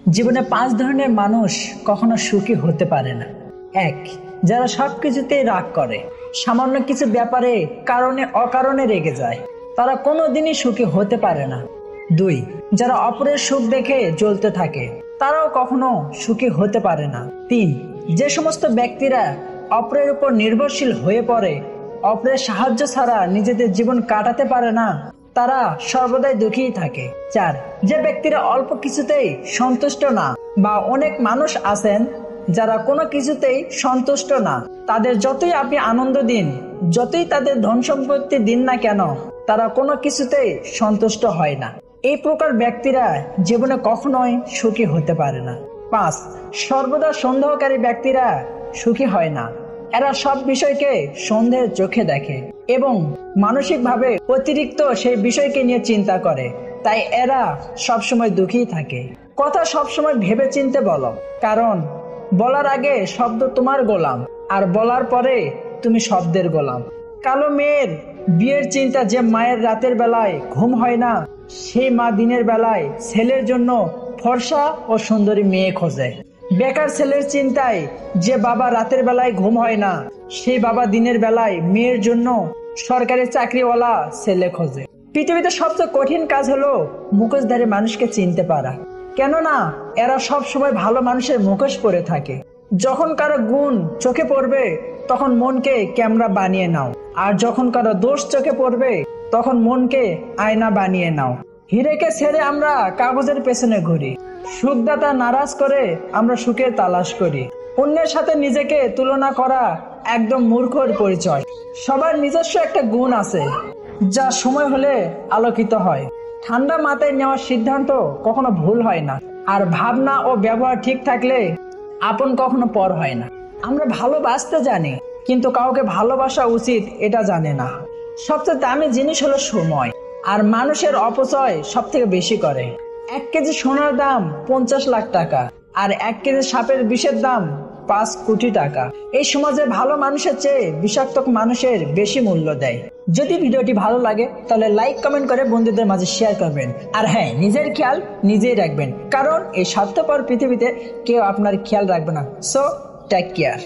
জীবনে 5 ধরনের মানুষ কখনো সুখী হতে পারে না। 1, যারা সবকিছুতেই রাগ করে, সামান্য কিছু ব্যাপারে কারণে অকারণে রেগে যায়, তারা কোনোদিনই সুখী হতে পারে না। 2, যারা অপরের সুখ দেখে জ্বলতে থাকে, তারাও কখনো সুখী হতে পারে না। 3, যে সমস্ত ব্যক্তিরা অপরের উপর নির্ভরশীল হয়ে পড়ে, অপরের সাহায্য ছাড়া নিজেদের জীবন কাটাতে পারে না, তারা সর্বদাই দুঃখী থাকে। 4, যে ব্যক্তিরা অল্প কিছুতেই সন্তুষ্ট না, বা অনেক মানুষ আছেন যারা কোনো কিছুতেই সন্তুষ্ট না, তাদের যতই আপনি আনন্দ দিন, যতই তাদের ধন সম্পত্তি দিন না কেন, তারা কোনো কিছুতেই সন্তুষ্ট হয় না। এই প্রকার ব্যক্তিরা জীবনে কখনোই সুখী হতে পারে না। 5, সর্বদা সন্দেহকারী ব্যক্তিরা সুখী হয় না। এরা সব বিষয়কে সন্দেহের চোখে দেখে এবং মানসিকভাবে অতিরিক্ত সেই বিষয়কে নিয়ে চিন্তা করে, তাই এরা সবসময় দুঃখী থাকে। কথা সবসময় ভেবে চিনতে বলো, কারণ বলার আগে শব্দ তোমার গোলাম, আর বলার পরে তুমি শব্দের গোলাম। কালো মেয়ের বিয়ের চিন্তা যে মায়ের রাতের বেলায় ঘুম হয় না, সেই মা দিনের বেলায় ছেলের জন্য ফর্সা ও সুন্দরী মেয়ে খোঁজে। বেকার ছেলের চিন্তায় যে বাবা রাতের বেলায় ঘুম হয় না, সেই বাবা দিনের বেলায় মেয়ের জন্য সরকারি চাকরিওয়ালা ছেলে খোঁজে। পৃথিবীতে সবচেয়ে কঠিন কাজ হলো মুখোশধারী মানুষকে চিনতে পারা, কেননা এরা সব সময় ভালো মানুষের মুখোশ পরে থাকে। যখন কারো গুণ চোখে পড়বে তখন মনকে ক্যামেরা বানিয়ে নাও, আর যখন কারো দোষ চোখে পড়বে তখন মনকে আয়না বানিয়ে নাও। হিরেকে ছেড়ে আমরা কাগজের পেছনে ঘুরি, সুখদাতা নারাজ করে আমরা সুখের তালাশ করি। অন্যের সাথে নিজেকে তুলনা করা একদম মূর্খর পরিচয়। সবার নিজস্ব একটা গুণ আছে যা সময় হলে আলোকিত হয়। ঠান্ডা মাথায় নেওয়ার সিদ্ধান্ত কখনো ভুল হয় না, আর ভাবনা ও ব্যবহার ঠিক থাকলে আপন কখনো পর হয় না। আমরা ভালোবাসতে জানি, কিন্তু কাউকে ভালোবাসা উচিত এটা জানে না। সবচেয়ে দামি জিনিস হলো সময়, আর মানুষের অপচয় সব থেকে বেশি করে। 1 কেজি সোনার দাম 50 লাখ টাকা, আর 1 কেজি সাপের বিষের দাম 5 কোটি টাকা। এই সমাজে ভালো মানুষের চেয়ে বিষাক্ত মানুষের বেশি মূল্য দেয়। যদি ভিডিওটি ভালো লাগে তাহলে লাইক কমেন্ট করে বন্ধুদের মাঝে শেয়ার করবেন। আর হ্যাঁ, নিজের খেয়াল নিজেই রাখবেন, কারণ এই স্বার্থপর পৃথিবীতে কেউ আপনার খেয়াল রাখবে না। So take care.